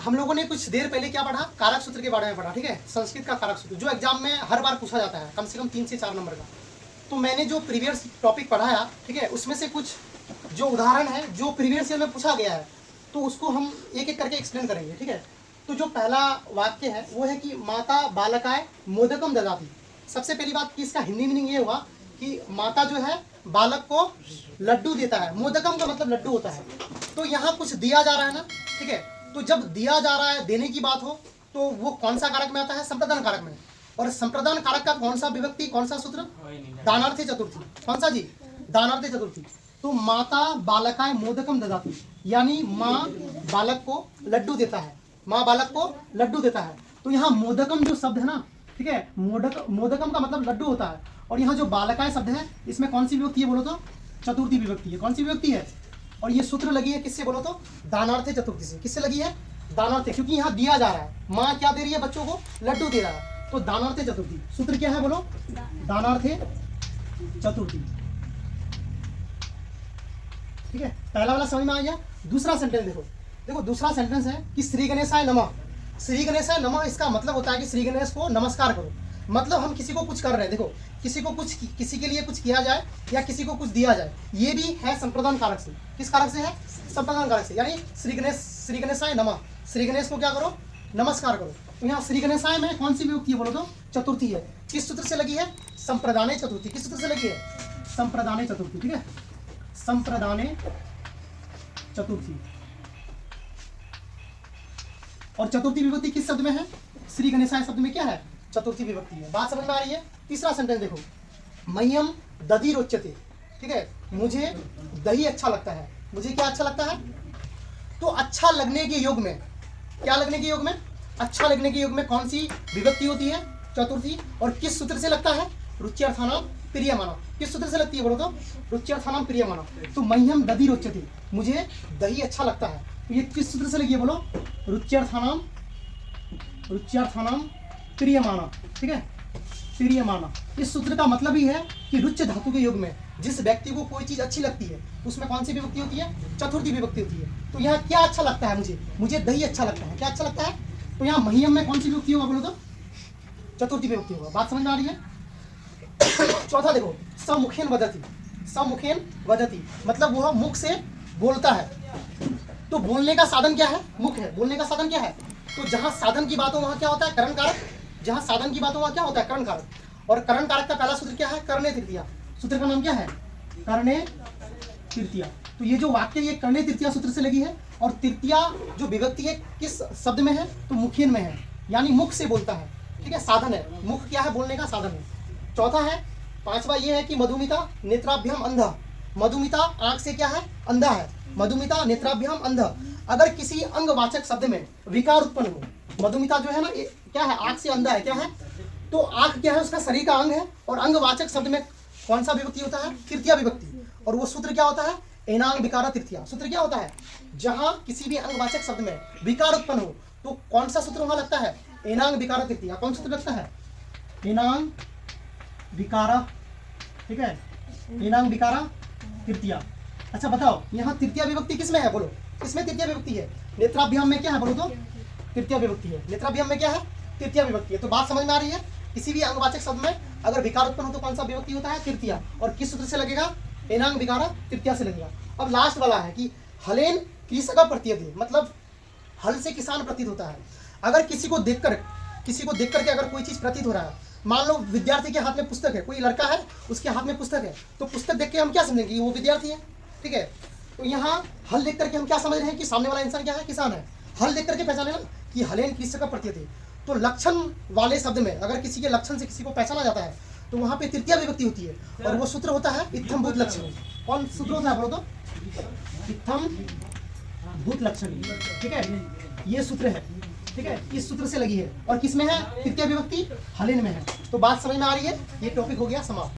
हम लोगों ने कुछ देर पहले क्या पढ़ा, कारक सूत्र के बारे में पढ़ा, ठीक है, संस्कृत का कारक सूत्र जो एग्जाम में हर बार पूछा जाता है, कम से कम 3 से 4 नंबर का। तो मैंने जो प्रीवियस टॉपिक पढ़ाया, ठीक है, उसमें से कुछ जो उदाहरण है जो प्रीवियस ईयर में पूछा गया है, तो उसको हम एक एक करके एक्सप्लेन करेंगे, ठीक है। तो जो पहला वाक्य है वो है कि माता बालकाय मोदकम ददाति। सबसे पहली बात कि इसका हिंदी मीनिंग ये हुआ कि माता जो है बालक को लड्डू देता है। मोदकम का मतलब लड्डू होता है। तो यहाँ कुछ दिया जा रहा है ना, ठीक है। तो जब दिया जा रहा है, देने की बात हो, तो वो कौन सा कारक में आता है? संप्रदान कारक में। और संप्रदान कारक का कौन सा विभक्ति, कौन सा सूत्र? दानार्थे चतुर्थी। कौन सा जी? दानार्थे चतुर्थी। तो माता बालकाय मोदकम ददाति, यानी माँ बालक को लड्डू देता है, माँ बालक को लड्डू देता है। तो यहाँ मोदकम जो शब्द है ना, ठीक है, मोदकम का मतलब लड्डू होता है। और यहाँ जो बालकाय शब्द है, इसमें कौन सी विभक्ति है बोलो तो? चतुर्थी विभक्ति है। कौन सी विभक्ति है? और ये सूत्र लगी है किससे बोलो तो? दानार्थे चतुर्थी से। किससे लगी है? दानार्थे, क्योंकि यहाँ दिया जा रहा है, माँ क्या दे रही है? बच्चों को लड्डू दे रहा है। तो दानार्थे चतुर्थी सूत्र क्या है बोलो? दानार्थे चतुर्थी, ठीक है। पहला वाला समझ में आ गया। दूसरा सेंटेंस देखो, देखो दूसरा सेंटेंस है कि श्री गणेशाय नमः। श्री गणेशाय नमः, इसका मतलब होता है कि श्री गणेश को नमस्कार करो। मतलब हम किसी को कुछ कर रहे हैं, देखो किसी को कुछ, किसी के लिए कुछ किया जाए या किसी को कुछ दिया जाए, ये भी है संप्रदान कारक से। किस कारक से है? संप्रदान कारक से। यानी श्री गणेशाय नमः, श्री गणेश को क्या करो? नमस्कार करो। तो यहाँ श्री गणेशाय में कौन सी विभक्ति है बोलो तो? चतुर्थी है। किस सूत्र से लगी है? संप्रदाने चतुर्थी। किस सूत्र से लगी है? संप्रदाने चतुर्थी, ठीक है, संप्रदाने चतुर्थी। और चतुर्थी विभक्ति किस शब्द में है? श्री गणेशाय शब्द में क्या है? चतुर्थी विभक्ति है। बात समझ में आ रही है? तीसरा सेंटेंस देखो, मह्यम दधि रोचते, ठीक है, मुझे दही अच्छा लगता है। मुझे क्या अच्छा लगता है? तो अच्छा लगने के योग में, क्या लगने के योग में? अच्छा लगने के योग में कौन सी विभक्ति होती है? चतुर्थी। और किस सूत्र से लगता है? रुच्यर्थानाम प्रियमाणा। किस सूत्र से लगती है बोलो तो? रुच्यर्थानाम प्रियमाणा। तो मह्यम दधि रोचते, मुझे दही अच्छा लगता है। तो ये किस सूत्र से लगी है बोलो? रुच्यर्थानाम प्रियमाणा, ठीक है, प्रियमाणा। इस सूत्र का मतलब ही है कि रुच्य धातु के योग में जिस व्यक्ति को कोई चीज अच्छी लगती है, उसमें कौन सी विभक्ति होती है? चतुर्थी विभक्ति होती है। तो यहाँ क्या अच्छा लगता है? मुझे दही अच्छा लगता है। क्या अच्छा लगता है? तो यहाँ मह्यम में कौन सी विभक्ति होगा बोलो तो? चतुर्थी विभक्ति होगा। बात समझ में आ रही है? चौथा देखो, सम्मुखेन वदति। सम्मुखेन वदति मतलब वह मुख से बोलता है। तो बोलने का साधन क्या है? मुख है। बोलने का साधन क्या है? तो जहां साधन की बात हो वहां क्या होता है? करण कारक। जहां साधन की बात हो वहां क्या होता है? करण कारक। और करण कारक का पहला सूत्र क्या है? करणे तृतीया। सूत्र का नाम क्या है? करणे तृतीया। तो ये जो वाक्य ये करणे तृतीया सूत्र से लगी है। और तृतीया जो विभक्ति है किस शब्द में है? तो मुखेन में है, यानी मुख से बोलता है, ठीक है, साधन है। मुख क्या है? बोलने का साधन है। चौथा है, पांचवा ये है कि मधुमिता नेत्राभ्याम अंधा। मधुमिता आंख से क्या है? अंधा है। मधुमिता नेत्राभ्याम अंधा। अगर किसी अंगवाचक शब्द में विकार उत्पन्न हो, मधुमिता जो है ना, क्या है? आंख से अंधा है। क्या है? तो आंख क्या है? उसका शरीर का अंग है। और अंगवाचक शब्द में कौन सा विभक्ति होता है? तृतीया विभक्ति। और वो सूत्र क्या होता है? एनांग विकार तृतीया। सूत्र क्या होता है? जहां किसी भी अंगवाचक शब्द में विकार उत्पन्न हो, तो कौन सा सूत्र वहां लगता है? एनांग विकार तृतीया। कौन सूत्र लगता है? एनांग विकारा, ठीक है, एनांग विकारा तृतीया। अच्छा बताओ, यहाँ तृतीया विभक्ति किसमें है बोलो? किसमें तृतीया विभक्ति है? नेत्राभ्याम में क्या है बोलो तो? तृतीया विभक्ति है। नेत्राभ्याम में क्या है? तृतीया विभक्ति है। तो बात समझ में आ रही है? किसी भी अंगवाचक शब्द में अगर विकार उत्पन्न हो तो कौन सा विभक्ति होता है? तृतीया। और किस सूत्र से लगेगा? एनांग विकारा तृतीया से लगेगा। अब लास्ट वाला है कि हलेन कृषक प्रतीयते, मतलब हल से किसान प्रतीत होता है। अगर किसी को देखकर के अगर कोई चीज प्रतीत हो रहा है, मान लो विद्यार्थी के हाथ में पुस्तक है, कोई लड़का है उसके हाथ में पुस्तक है, तो पुस्तक देख के हम क्या समझेंगे? कि वो विद्यार्थी है, ठीक है। तो यहाँ हल देख करके हम क्या समझ रहे हैं? कि सामने वाला इंसान क्या है? किसान है। हल देख करके पहचाने ना कि हलेन कृषक प्रतीयते। तो लक्षण वाले शब्द में अगर किसी के लक्षण से किसी को पहचाना जाता है तो वहाँ पे तृतीया विभक्ति होती है। और वो सूत्र होता है इत्थम भूत लक्षणी। कौन सूत्र होता है बोलो तो? इत्थम भूत लक्षणी, ठीक है, ये सूत्र है, ठीक है। इस सूत्र से लगी है। और किसमें है? तृतीया विभक्ति? हलेन में है। तो बात समझ में आ रही है? ये टॉपिक हो गया समाप्त।